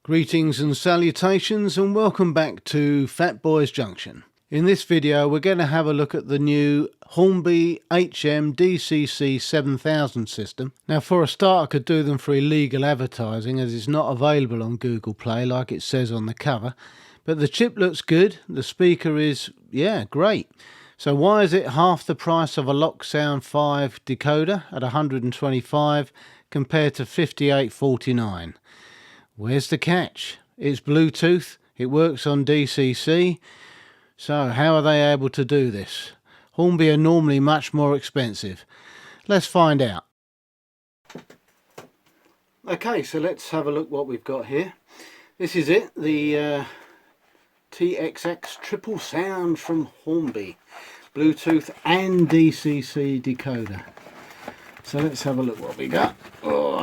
Greetings and salutations and welcome back to Fat Boys Junction. In this video we're going to have a look at the new HORNBY HM-DCC 7000 system. Now for a start I could do them for illegal advertising as it's not available on Google Play like it says on the cover. But the chip looks good, the speaker is, yeah, great. So why is it half the price of a Locksound 5 decoder at 125 compared to 58.49? Where's the catch? It's Bluetooth, it works on DCC, so how are they able to do this? Hornby are normally much more expensive. Let's find out. Okay, so let's have a look what we've got here. This is it, the TXX triple sound from Hornby. Bluetooth and DCC decoder. So let's have a look what we got. Oh.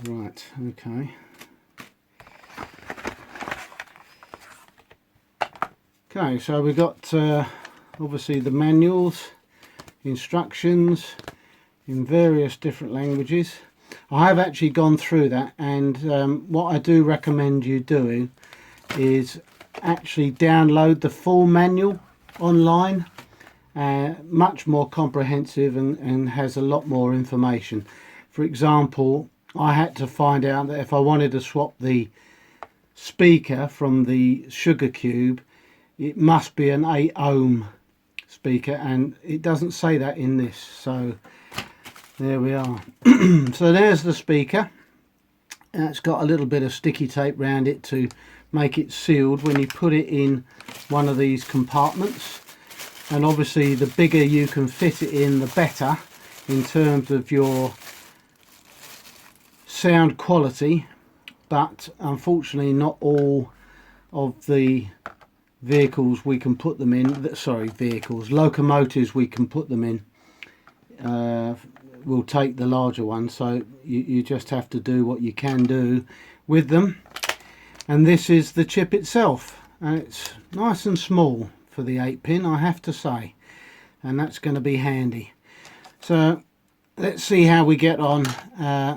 Right, okay. Okay, so we've got obviously the manuals, instructions in various different languages. I have actually gone through that, and what I do recommend you doing is actually download the full manual online. Much more comprehensive and has a lot more information. For example, I had to find out that if I wanted to swap the speaker from the Sugar Cube, it must be an 8 ohm speaker, and it doesn't say that in this. So there we are. So there's the speaker. It's got a little bit of sticky tape around it to make it sealed when you put it in one of these compartments. And obviously the bigger you can fit it in, the better in terms of your sound quality. But unfortunately not all of the vehicles we can put them in, locomotives we can put them in will take the larger one, so you just have to do what you can do with them. And this is the chip itself, and it's nice and small for the 8-pin, I have to say, and that's going to be handy. So let's see how we get on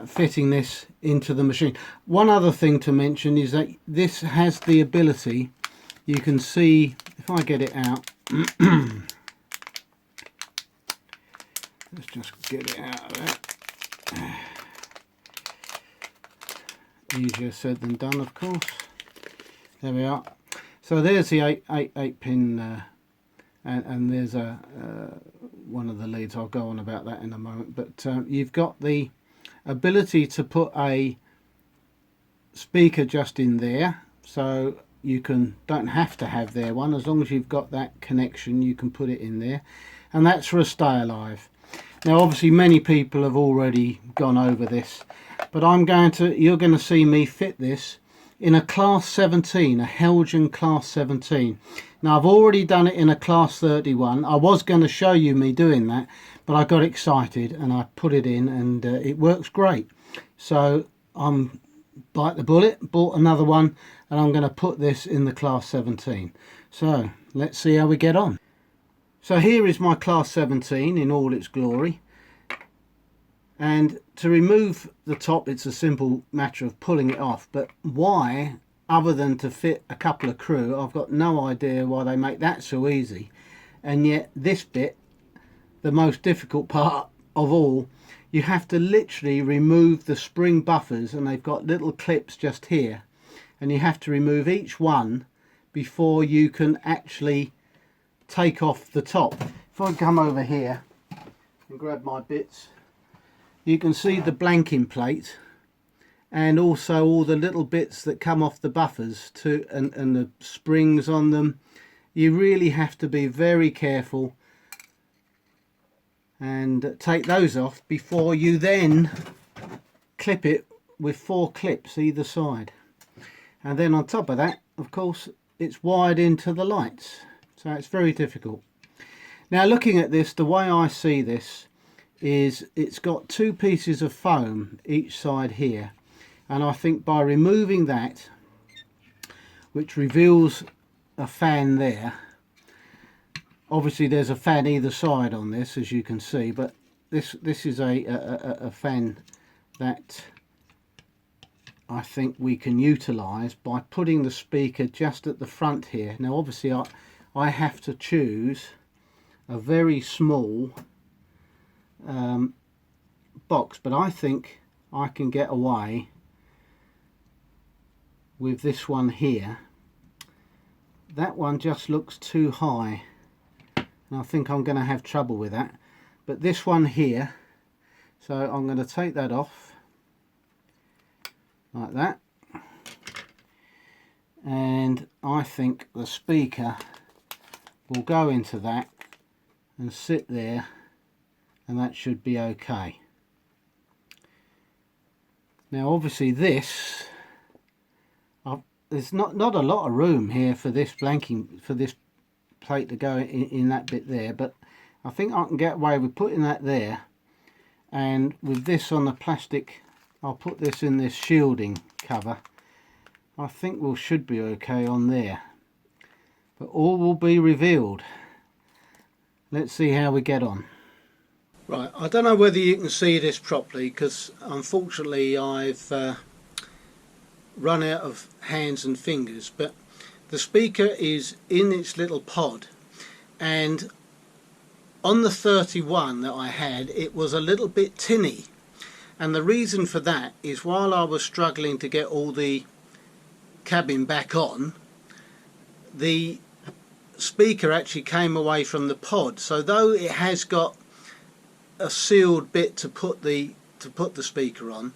fitting this into the machine. One other thing to mention is that this has the ability, you can see if I get it out, let's just get it out of there. Easier said than done, of course. There we are. So there's the 8-pin and there's a one of the leads. I'll go on about that in a moment. But you've got the ability to put a speaker just in there, so you don't have to have there one. As long as you've got that connection, you can put it in there, and that's for a stay alive. Now obviously many people have already gone over this, but you're going to see me fit this in a class 17, a HELJEN Class 17. Now I've already done it in a class 31. I was going to show you me doing that, but I got excited and I put it in, and it works great. So I'm bite the bullet, bought another one, and I'm going to put this in the class 17. So let's see how we get on. So here is my class 17 in all its glory, and to remove the top it's a simple matter of pulling it off. But why, other than to fit a couple of crew, I've got no idea why they make that so easy. And yet this bit, the most difficult part of all, you have to literally remove the spring buffers, and they've got little clips just here, and you have to remove each one before you can actually take off the top. If I come over here and grab my bits, you can see the blanking plate and also all the little bits that come off the buffers and the springs on them. You really have to be very careful and take those off before you then clip it with 4 clips either side. And then on top of that, of course, it's wired into the lights, so it's very difficult. Now looking at this, the way I see this is it's got 2 pieces of foam each side here, and I think by removing that, which reveals a fan there, Obviously there's a fan either side on this, as you can see, but this is a fan that I think we can utilise by putting the speaker just at the front here. Now obviously I have to choose a very small box, but I think I can get away with this one here. That one just looks too high, and I think I'm going to have trouble with that. But this one here, so I'm going to take that off like that, and I think the speaker will go into that and sit there, and that should be okay. Now obviously this, there's not a lot of room here for this blanking, for this plate to go in that bit there, but I think I can get away with putting that there, and with this on the plastic, I'll put this in this shielding cover. I think we should be okay on there, but all will be revealed. Let's see how we get on. Right, I don't know whether you can see this properly, because unfortunately I've run out of hands and fingers, but the speaker is in its little pod, and on the 31 that I had, it was a little bit tinny, and the reason for that is while I was struggling to get all the cabin back on, the speaker actually came away from the pod. So though it has got a sealed bit to put the speaker on,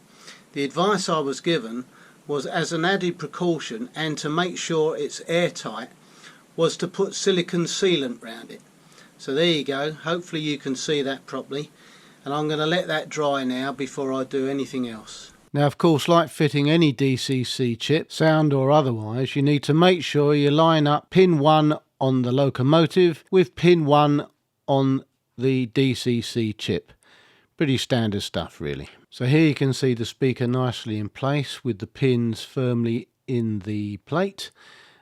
the advice I was given was, as an added precaution and to make sure it's airtight, was to put silicone sealant around it. So there you go, hopefully you can see that properly, and I'm going to let that dry now before I do anything else. Now of course, like fitting any DCC chip, sound or otherwise, you need to make sure you line up pin 1 on the Locomotive with pin 1 on the DCC chip. Pretty standard stuff really. So here you can see the speaker nicely in place with the pins firmly in the plate,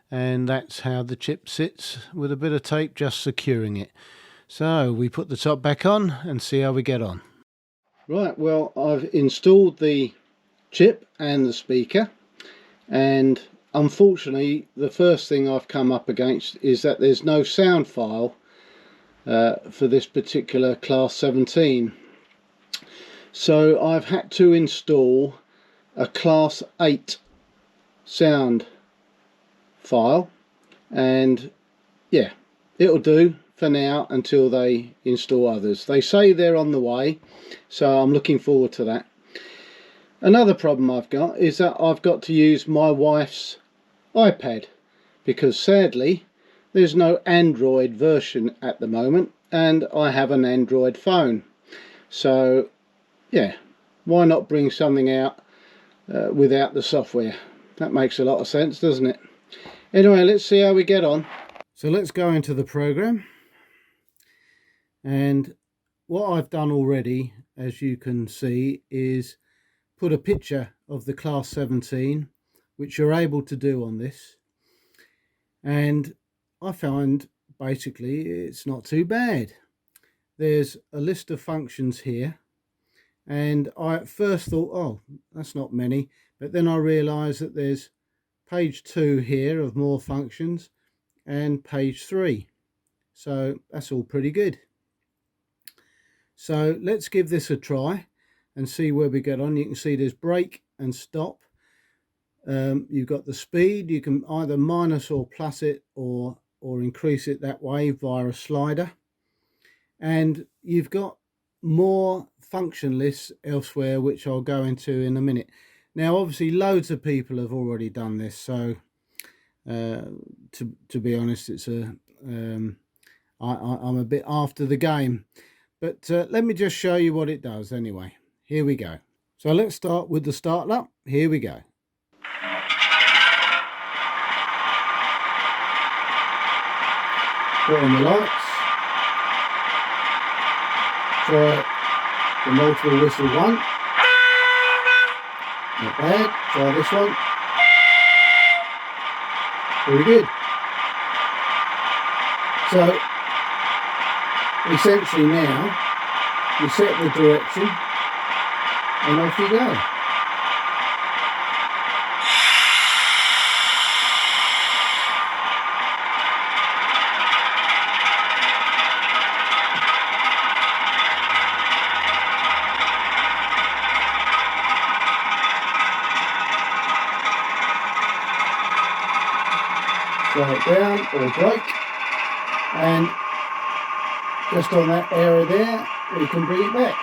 and that's how the chip sits, with a bit of tape just securing it. So we put the top back on and see how we get on. Right, well, I've installed the chip and the speaker, and unfortunately the first thing I've come up against is that there's no sound file for this particular Class 17. So I've had to install a Class 8 sound file, and yeah, it'll do for now until they install others. They say they're on the way, so I'm looking forward to that. Another problem I've got is that I've got to use my wife's iPad, because sadly there's no Android version at the moment, and I have an Android phone. So yeah, why not bring something out without the software? That makes a lot of sense, doesn't it? Anyway, let's see how we get on. So let's go into the program, and what I've done already, as you can see, is put a picture of the Class 17, which you're able to do on this, and I found basically it's not too bad. There's a list of functions here, and I at first thought, oh, that's not many, but then I realized that there's page 2 here of more functions and page 3, so that's all pretty good. So let's give this a try and see where we get on. You can see there's brake and stop. You've got the speed. You can either minus or plus it, or increase it that way via a slider, and you've got more function lists elsewhere, which I'll go into in a minute. Now obviously loads of people have already done this, so to be honest, it's I'm a bit after the game, but let me just show you what it does anyway. Here we go. So let's start with the start up. Here we go. Put on the lights. Try the multiple whistle one. Not bad. Try this one. Very good. So essentially now you set the direction and off you go. Slow it down or brake, and just on that area there we can bring it back.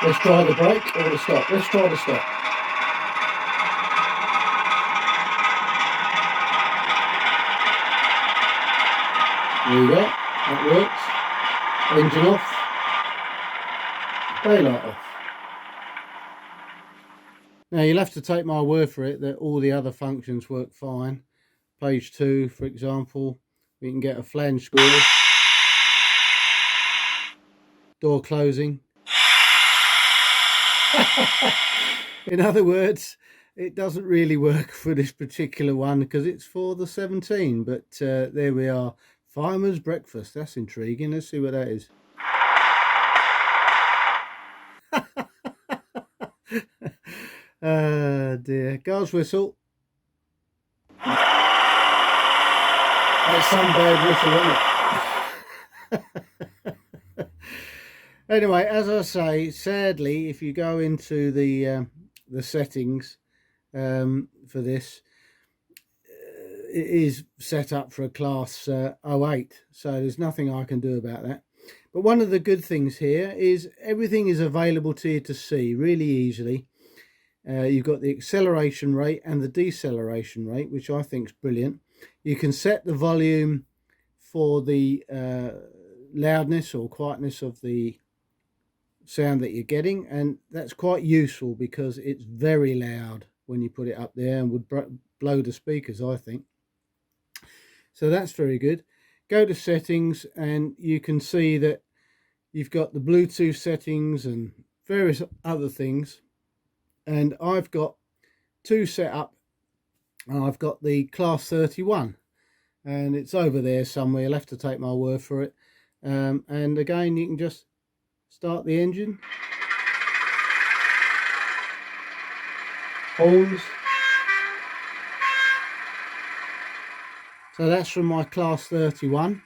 Let's try the brake or the stop. Let's try the stop. There you go, that works. Engine off, daylight off. Now you'll have to take my word for it that all the other functions work fine. Page 2, for example, we can get a flange squeal, door closing. In other words, it doesn't really work for this particular one because it's for the 17, but there we are. Fireman's breakfast, that's intriguing. Let's see what that is. Dear. Guard's whistle. That's some bad whistle, isn't it? Anyway, as I say, sadly, if you go into the settings for this, it is set up for a class 08, so there's nothing I can do about that. But one of the good things here is everything is available to you to see really easily. You've got the acceleration rate and the deceleration rate, which I think is brilliant. You can set the volume for the loudness or quietness of the sound that you're getting, and that's quite useful because it's very loud when you put it up there and would blow the speakers, I think. So that's very good. Go to settings and you can see that you've got the Bluetooth settings and various other things, and I've got two set up. I've got the class 31 and it's over there somewhere. You'll have to take my word for it. And again, you can just start the engine, horns. So that's from my class 31.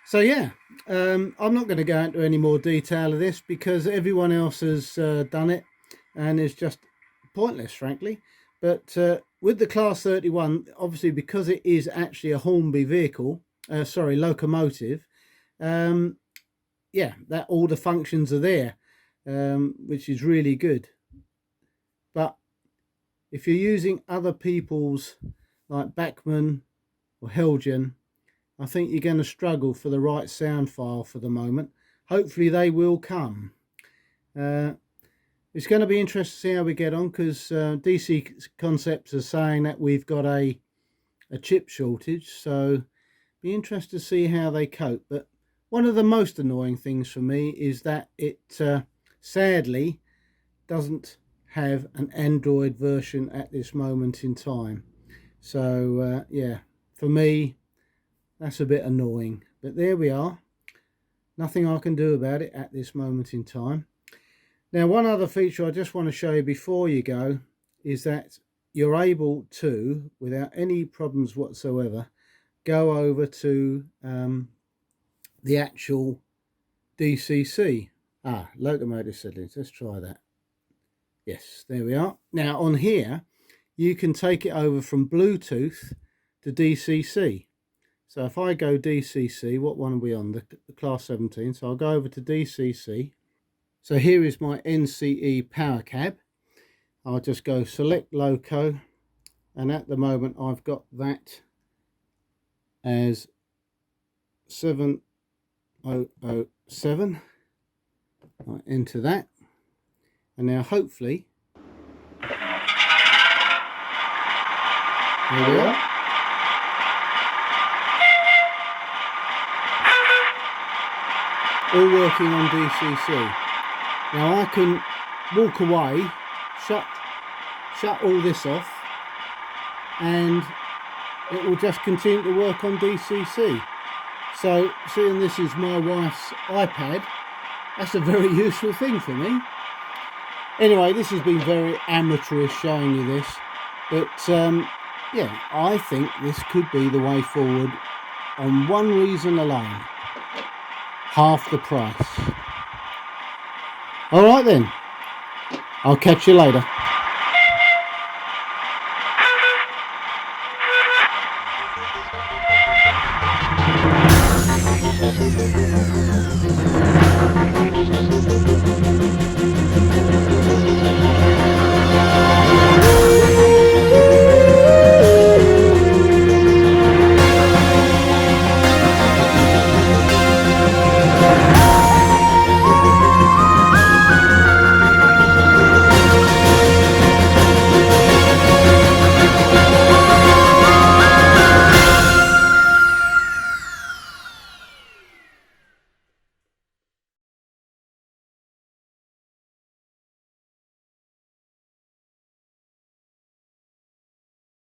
So yeah, I'm not going to go into any more detail of this because everyone else has done it and it's just pointless, frankly. But with the class 31, obviously because it is actually a Hornby vehicle, locomotive, yeah, that all the functions are there, which is really good. But if you're using other people's, like Bachmann or HELJEN, I think you're going to struggle for the right sound file for the moment. Hopefully they will come. It's going to be interesting to see how we get on, because DC Concepts are saying that we've got a chip shortage, so be interested to see how they cope. But one of the most annoying things for me is that it sadly doesn't have an Android version at this moment in time. So yeah, for me that's a bit annoying, but there we are. Nothing I can do about it at this moment in time. Now, one other feature I just want to show you before you go is that you're able to, without any problems whatsoever, go over to the actual DCC. Locomotive settings. Let's try that. Yes, there we are. Now on here, you can take it over from Bluetooth to DCC. So if I go DCC, what one are we on? The class 17. So I'll go over to DCC. So here is my NCE power cab. I'll just go select loco, and at the moment I've got that as 7007. I'll enter that, and now hopefully There we are. All working on DCC. Now I can walk away, shut all this off, and it will just continue to work on DCC. So seeing this is my wife's iPad, that's a very useful thing for me. Anyway, this has been very amateurish showing you this, but yeah, I think this could be the way forward on one reason alone: half the price. Alright then, I'll catch you later.